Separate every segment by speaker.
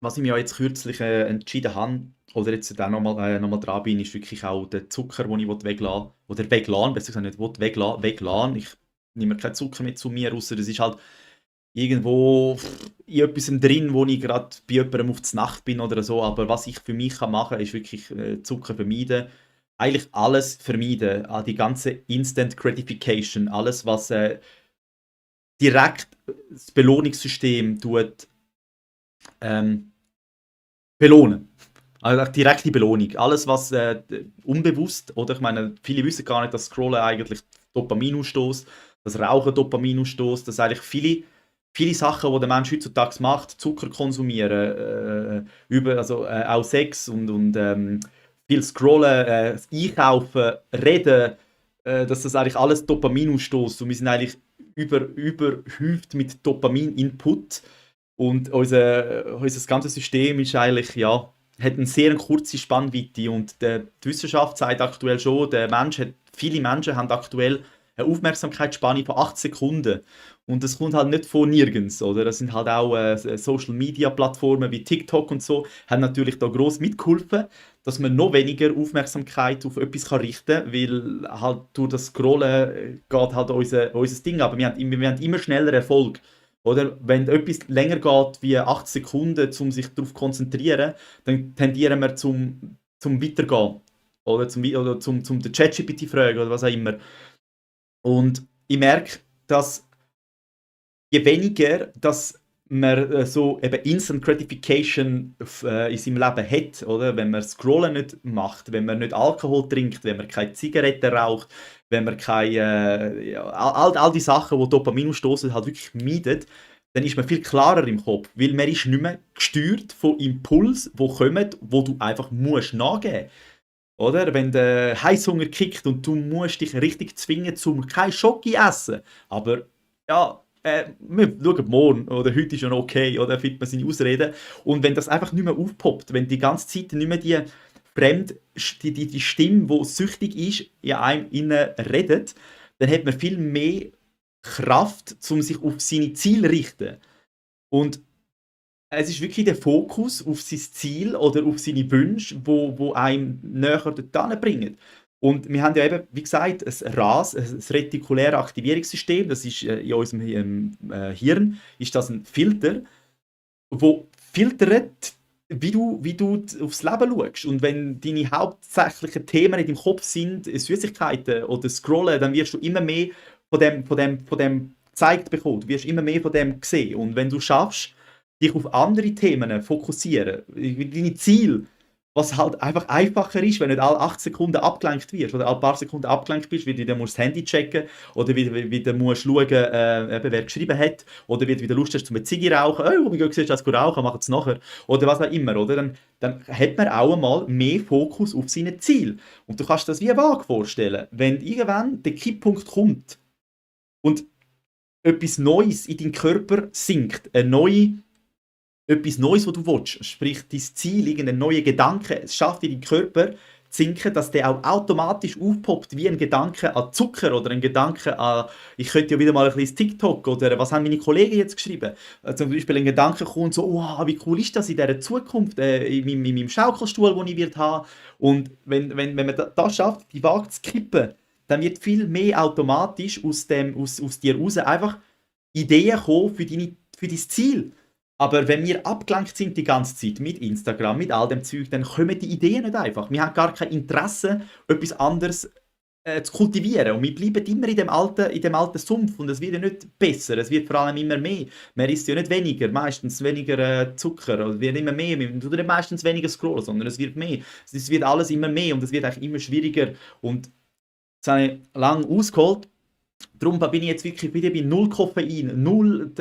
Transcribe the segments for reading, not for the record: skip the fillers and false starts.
Speaker 1: Was ich mir ja jetzt kürzlich entschieden habe, oder jetzt auch noch mal dran bin, ist wirklich auch der Zucker, den ich weglassen will. Oder weglassen, besser gesagt nicht will, weglassen. Ich nehme keinen Zucker mehr zu mir, außer es ist halt irgendwo in etwas drin, wo ich gerade bei jemandem auf die Nacht bin oder so. Aber was ich für mich machen kann, ist wirklich Zucker vermeiden. Eigentlich alles vermeiden. Auch die ganze Instant Gratification, alles, was direkt das Belohnungssystem tut, ähm, belohnen. Also direkte Belohnung. Alles, was unbewusst, oder ich meine, viele wissen gar nicht, dass Scrollen eigentlich Dopamin ausstößt, das Rauchen Dopamin ausstößt, dass eigentlich viele Sachen, die der Mensch heutzutage macht, Zucker konsumieren, auch Sex und viel Scrollen, Einkaufen, Reden, dass das eigentlich alles Dopamin ausstößt und wir sind eigentlich überhäuft mit Dopamin-Input und unser ganzes System ist eigentlich, ja, hat eine sehr kurze Spannweite und die Wissenschaft sagt aktuell schon, viele Menschen haben aktuell eine Aufmerksamkeitsspanne von 8 Sekunden. Und das kommt halt nicht von nirgends, oder? Das sind halt auch Social-Media-Plattformen wie TikTok und so, haben natürlich da gross mitgeholfen, dass man noch weniger Aufmerksamkeit auf etwas kann richten kann, weil halt durch das Scrollen geht halt unser Ding. Aber wir haben immer schneller Erfolg. Oder wenn etwas länger geht wie 8 Sekunden, um sich darauf zu konzentrieren, dann tendieren wir zum Weitergehen. Oder zum den ChatGPT fragen oder was auch immer. Und ich merke, dass je weniger, dass man so eben Instant Gratification in seinem Leben hat, oder? Wenn man Scrollen nicht macht, wenn man nicht Alkohol trinkt, wenn man keine Zigaretten raucht, wenn man ja, all die Sachen, die Dopamin ausstoßen, halt wirklich meidet, dann ist man viel klarer im Kopf, weil man ist nicht mehr gesteuert von Impulsen, die kommen, wo du einfach musst nachgeben. Oder? Wenn der Heißhunger kickt und du musst dich richtig zwingen, zum kein Schoki essen. Aber ja, wir schauen morgen oder heute ist schon okay, oder findet man seine Ausreden. Und wenn das einfach nicht mehr aufpoppt, wenn die ganze Zeit nicht mehr die Stimme, die süchtig ist, in einem innen redet, dann hat man viel mehr Kraft, um sich auf seine Ziele zu richten. Und es ist wirklich der Fokus auf sein Ziel oder auf seine Wünsche, wo einem näher dorthin bringen. Und wir haben ja eben, wie gesagt, ein RAS, ein retikuläres Aktivierungssystem, das ist in unserem Hirn, ist das ein Filter, wo filtert, wie du aufs Leben schaust. Und wenn deine hauptsächlichen Themen in deinem Kopf sind Süßigkeiten oder Scrollen, dann wirst du immer mehr von dem gezeigt bekommen. Du wirst immer mehr von dem sehen. Und wenn du schaffst, dich auf andere Themen fokussieren, wie deine Ziele, was halt einfach einfacher ist, wenn du nicht alle 8 Sekunden abgelenkt wirst oder alle paar Sekunden abgelenkt bist, wie du dann musst das Handy checken oder wie du musst schauen, eben, wer geschrieben hat oder wie du wieder Lust hast, zum eine Zigarre rauchen. Oh, wie siehst du das rauchen, mach es nachher. Oder was auch immer, oder? Dann hat man auch einmal mehr Fokus auf seine Ziele. Und du kannst das wie vage vorstellen. Wenn irgendwann der Kipppunkt kommt und etwas Neues in deinen Körper sinkt, etwas Neues, was du willst, sprich dein Ziel, irgendein neuer Gedanke, es schafft in deinem Körper zu sinken, dass der auch automatisch aufpoppt wie ein Gedanke an Zucker oder ein Gedanke an, ich könnte ja wieder mal ein bisschen TikTok oder was haben meine Kollegen jetzt geschrieben. Zum Beispiel ein Gedanke kommt so, oh, wie cool ist das in dieser Zukunft, in meinem Schaukelstuhl, den ich wird haben. Und wenn man das schafft, die Waage zu kippen, dann wird viel mehr automatisch aus dir raus einfach Ideen kommen für dein Ziel. Aber wenn wir abgelenkt sind die ganze Zeit mit Instagram, mit all dem Zeug, dann kommen die Ideen nicht einfach. Wir haben gar kein Interesse, etwas anderes zu kultivieren. Und wir bleiben immer in dem alten Sumpf. Und es wird ja nicht besser, es wird vor allem immer mehr. Man isst ja nicht weniger, meistens weniger Zucker. Es wird immer mehr. Man tut nicht meistens weniger scrollen, sondern es wird mehr. Es wird alles immer mehr und es wird eigentlich immer schwieriger. Und das habe ich lange ausgeholt. Darum bin ich jetzt wirklich wieder bei null Koffein, null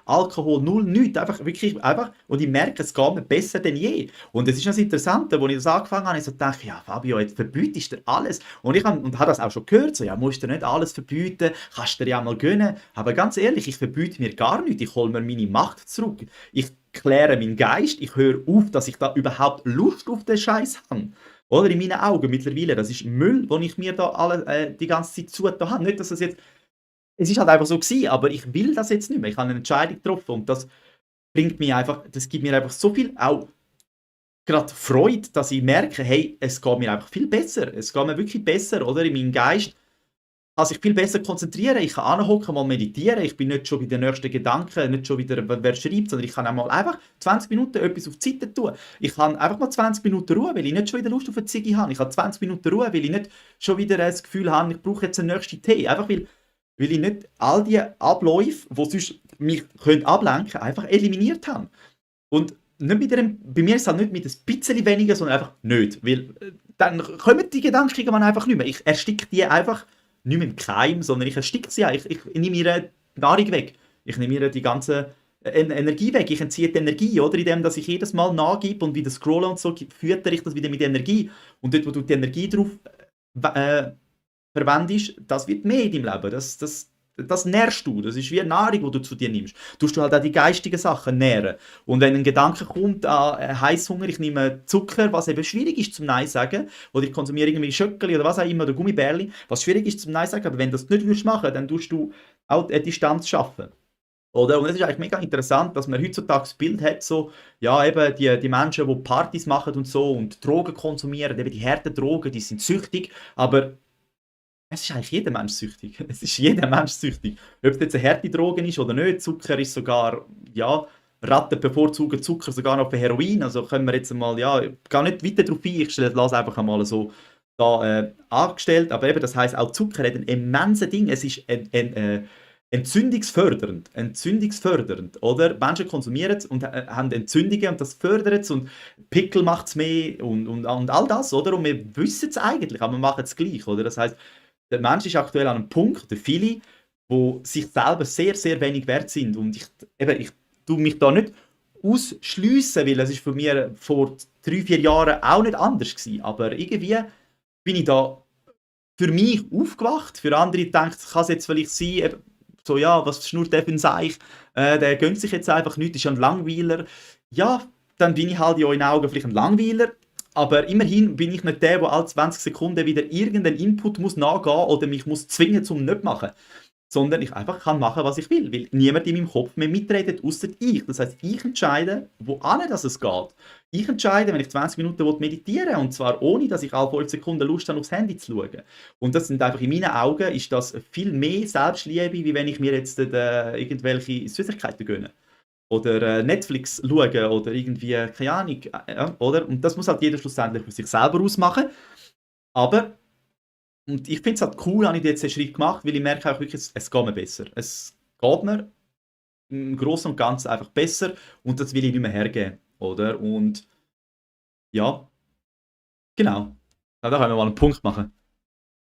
Speaker 1: Alkohol, null nichts. Einfach, wirklich, einfach. Und ich merke, es geht mir besser denn je. Und es ist das Interessante, als ich das angefangen habe, ich so dachte, ja Fabio, jetzt verbietest du alles. Und habe das auch schon gehört, so, ja, musst du nicht alles verbieten, kannst du dir ja mal gönnen. Aber ganz ehrlich, ich verbiete mir gar nichts, ich hole mir meine Macht zurück. Ich kläre meinen Geist, ich höre auf, dass ich da überhaupt Lust auf den Scheiß habe. Oder in meinen Augen mittlerweile, das ist Müll, den ich mir da die ganze Zeit zugetan habe. Nicht, dass es ist halt einfach so gewesen, aber ich will das jetzt nicht mehr. Ich habe eine Entscheidung getroffen und das das gibt mir einfach so viel auch gerade Freude, dass ich merke, hey, es geht mir einfach viel besser. Es geht mir wirklich besser, oder? In meinem Geist kann sich viel besser konzentrieren. Ich kann anhocken, mal meditieren. Ich bin nicht schon bei den nächsten Gedanken, nicht schon wieder, wer schreibt, sondern ich kann auch mal einfach 20 Minuten etwas auf die Seite tun. Ich kann einfach mal 20 Minuten Ruhe, weil ich nicht schon wieder Lust auf eine Ziege habe. Ich habe 20 Minuten Ruhe, weil ich nicht schon wieder das Gefühl habe, ich brauche jetzt einen nächsten Tee. Einfach weil ich nicht all die Abläufe, die sonst mich ablenken können, einfach eliminiert habe. Und nicht bei mir ist es halt nicht mit ein bisschen weniger, sondern einfach nicht. Weil dann kommen die Gedanken irgendwann einfach nicht mehr. Ich ersticke die einfach nicht mehr im Keim, sondern ich ersticke sie. Ich nehme ihre Nahrung weg. Ich nehme ihre die ganze Energie weg. Ich entziehe die Energie, oder? Indem, dass ich jedes Mal nachgebe und wieder scrolle und so, füttere ich das wieder mit Energie. Und dort, wo du die Energie drauf verwendest, das wird mehr in deinem Leben. Das nährst du. Das ist wie eine Nahrung, die du zu dir nimmst. Tust du halt auch die geistigen Sachen nähren. Und wenn ein Gedanke kommt an Heißhunger, ich nehme Zucker, was eben schwierig ist zum Nein sagen, oder ich konsumiere irgendwie Schöckeli oder was auch immer, oder Gummibärli, was schwierig ist zum Nein sagen, aber wenn du das nicht würdest machen, dann tust du auch eine Distanz schaffen. Oder? Und es ist eigentlich mega interessant, dass man heutzutage das Bild hat, so, ja, eben die Menschen, die Partys machen und so und Drogen konsumieren, eben die harten Drogen, die sind süchtig, aber es ist eigentlich jeder Mensch süchtig. Es ist jeder Mensch süchtig. Ob es jetzt eine harte Droge ist oder nicht. Zucker ist sogar, ja, Ratten bevorzugen Zucker sogar noch für Heroin. Also können wir jetzt mal, ja, ich gehe nicht weiter darauf ein, ich lasse es einfach einmal so da angestellt. Aber eben, das heisst, auch Zucker hat ein immenses Ding. Es ist entzündungsfördernd. Entzündungsfördernd, oder? Menschen konsumieren es und haben Entzündungen und das fördert es und Pickel macht es mehr und all das, oder? Und wir wissen es eigentlich, aber wir machen es gleich, oder? Das heisst, der Mensch ist aktuell an einem Punkt, oder viele, wo sich selber sehr, sehr wenig wert sind. Und ich tue mich da nicht ausschliessen, weil es ist für mich vor 3, 4 Jahren auch nicht anders gewesen. Aber irgendwie bin ich da für mich aufgewacht. Für andere denkt, kann es jetzt vielleicht sein, eben, so, ja, was schnurrt der für ein Seich? Der gönnt sich jetzt einfach nichts, ist ja ein Langweiler. Ja, dann bin ich halt in euren Augen vielleicht ein Langweiler. Aber immerhin bin ich nicht der, der alle 20 Sekunden wieder irgendeinen Input muss nachgehen oder mich muss zwingen zum nicht machen. Sondern ich einfach kann machen, was ich will. Weil niemand in meinem Kopf mehr mitredet, außer ich. Das heißt, ich entscheide, wohin es geht. Ich entscheide, wenn ich 20 Minuten meditieren will, und zwar ohne, dass ich alle 5 Sekunden Lust habe, aufs Handy zu schauen. Und das sind einfach in meinen Augen, ist das viel mehr Selbstliebe, wie wenn ich mir jetzt irgendwelche Süßigkeiten gönne. Oder Netflix schauen oder irgendwie, keine Ahnung, oder? Und das muss halt jeder schlussendlich für sich selber ausmachen. Aber, und ich finde es halt cool, habe ich jetzt den Schritt gemacht, weil ich merke auch wirklich, es geht mir besser. Es geht mir im Großen und Ganzen einfach besser und das will ich nicht mehr hergeben, oder? Und ja, genau. Da können wir mal einen Punkt machen.